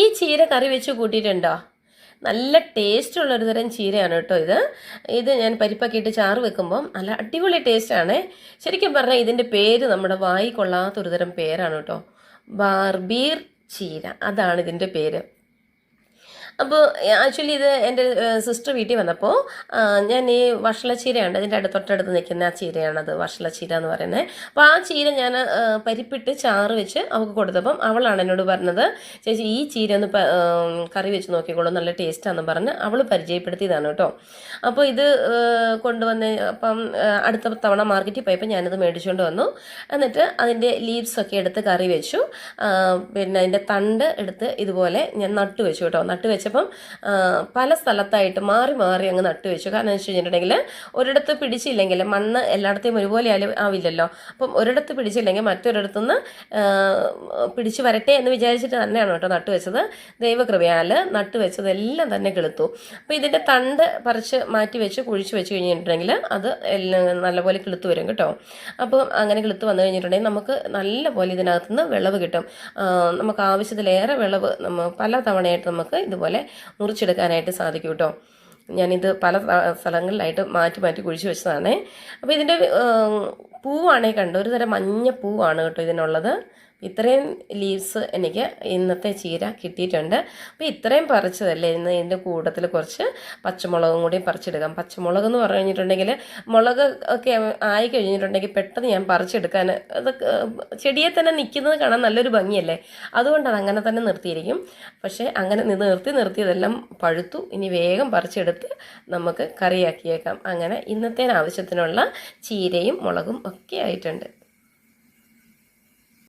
ഈ ചീര കറി വെച്ച് കൂട്ടിയിട്ടുണ്ടോ? നല്ല ടേസ്റ്റുള്ളൊരു തരം ചീരയാണ് കേട്ടോ ഇത് ഞാൻ പരിപ്പൊക്കെ ഇട്ട് ചാറ് വെക്കുമ്പം നല്ല അടിപൊളി ടേസ്റ്റാണ്. ശരിക്കും പറഞ്ഞാൽ ഇതിൻ്റെ പേര് നമ്മുടെ വായി കൊള്ളാത്തൊരു തരം പേരാണ് കേട്ടോ. ബാർബീർ ചീര, അതാണ് ഇതിൻ്റെ പേര്. അപ്പോൾ ആക്ച്വലി ഇത് എൻ്റെ സിസ്റ്റർ വീട്ടിൽ വന്നപ്പോൾ ഞാൻ ഈ വഷളച്ചീരയുണ്ട് അതിൻ്റെ തൊട്ടടുത്ത് നിൽക്കുന്ന ആ ചീരയാണത്, വഷളച്ചീര എന്ന് പറയുന്നത്. അപ്പോൾ ആ ചീര ഞാൻ പരിപ്പിട്ട് ചാറ് വെച്ച് അവൾക്ക് കൊടുത്തപ്പം അവളാണ് എന്നോട് പറഞ്ഞത്, ചേച്ചി ഈ ചീര ഒന്ന് കറി വെച്ച് നോക്കിക്കോളൂ, നല്ല ടേസ്റ്റാണെന്ന് പറഞ്ഞ് അവൾ പരിചയപ്പെടുത്തിയതാണ് കേട്ടോ. അപ്പോൾ ഇത് കൊണ്ടുവന്ന് അപ്പം അടുത്ത തവണ മാർക്കറ്റിൽ പോയപ്പോൾ ഞാനത് മേടിച്ചുകൊണ്ട് വന്നു. എന്നിട്ട് അതിൻ്റെ ലീവ്സൊക്കെ എടുത്ത് കറി വെച്ചു. പിന്നെ അതിൻ്റെ തണ്ട് എടുത്ത് ഇതുപോലെ ഞാൻ നട്ടു വെച്ചു കേട്ടോ. നട്ടു വെച്ചപ്പം പല സ്ഥലത്തായിട്ട് മാറി മാറി അങ്ങ് നട്ടു വെച്ചു. കാരണം എന്ന് വെച്ച് കഴിഞ്ഞിട്ടുണ്ടെങ്കിൽ ഒരിടത്ത് പിടിച്ചില്ലെങ്കിൽ മണ്ണ് എല്ലായിടത്തെയും ഒരുപോലെ ആവില്ലല്ലോ. അപ്പം ഒരിടത്ത് പിടിച്ചില്ലെങ്കിൽ മറ്റൊരിടത്തുനിന്ന് പിടിച്ച് വരട്ടെ എന്ന് വിചാരിച്ചിട്ട് തന്നെയാണ് കേട്ടോ നട്ടു വെച്ചത്. ദൈവകൃപയാൽ നട്ടു വെച്ചതെല്ലാം തന്നെ കിളുത്തു. അപ്പോൾ ഇതിൻ്റെ തണ്ട് പറിച്ച് മാറ്റി വെച്ച് കുഴിച്ച് വെച്ച് കഴിഞ്ഞിട്ടുണ്ടെങ്കിൽ അത് എല്ലാം നല്ലപോലെ കിളുത്ത് വരും കേട്ടോ. അപ്പോൾ അങ്ങനെ കിളുത്ത് വന്നു കഴിഞ്ഞിട്ടുണ്ടെങ്കിൽ നമുക്ക് നല്ലപോലെ ഇതിനകത്തുനിന്ന് വിളവ് കിട്ടും. നമുക്ക് ആവശ്യത്തിലേറെ വിളവ് പല തവണയായിട്ട് നമുക്ക് ഇതുപോലെ മുറിച്ചെടുക്കാനായിട്ട് സാധിക്കും കേട്ടോ. ഞാനിത് പല സ്ഥലങ്ങളിലായിട്ട് മാറ്റി മാറ്റി കുഴിച്ച് വെച്ചതാണേ. അപ്പോൾ ഇതിൻ്റെ പൂവാണേ കണ്ടോ, ഒരു തരം മഞ്ഞ പൂവാണ് കേട്ടോ ഇതിനുള്ളത്. ഇത്രയും ലീവ്സ് എനിക്ക് ഇന്നത്തെ ചീര കിട്ടിയിട്ടുണ്ട്. അപ്പോൾ ഇത്രയും പറിച്ചതല്ലേ, ഇന്ന് ഇതിൻ്റെ കൂട്ടത്തിൽ കുറച്ച് പച്ചമുളകും കൂടി പറിച്ചെടുക്കാം. പച്ചമുളക് എന്ന് പറഞ്ഞു കഴിഞ്ഞിട്ടുണ്ടെങ്കിൽ മുളക് ഒക്കെ ആയി കഴിഞ്ഞിട്ടുണ്ടെങ്കിൽ പെട്ടെന്ന് ഞാൻ പറിച്ചെടുക്കാൻ അത് ചെടിയെ തന്നെ നിൽക്കുന്നത് കാണാൻ നല്ലൊരു ഭംഗിയല്ലേ, അതുകൊണ്ടാണ് അങ്ങനെ തന്നെ നിർത്തിയിരിക്കും. പക്ഷേ അങ്ങനെ നിർത്തിയതെല്ലാം പഴുത്തു. ഇനി വേഗം പറിച്ചെടുത്ത് നമുക്ക് കറിയാക്കിയേക്കാം. അങ്ങനെ ഇന്നത്തെ ആവശ്യത്തിനുള്ള ചീരയും മുളകും ഒക്കെ ആയിട്ടുണ്ട്.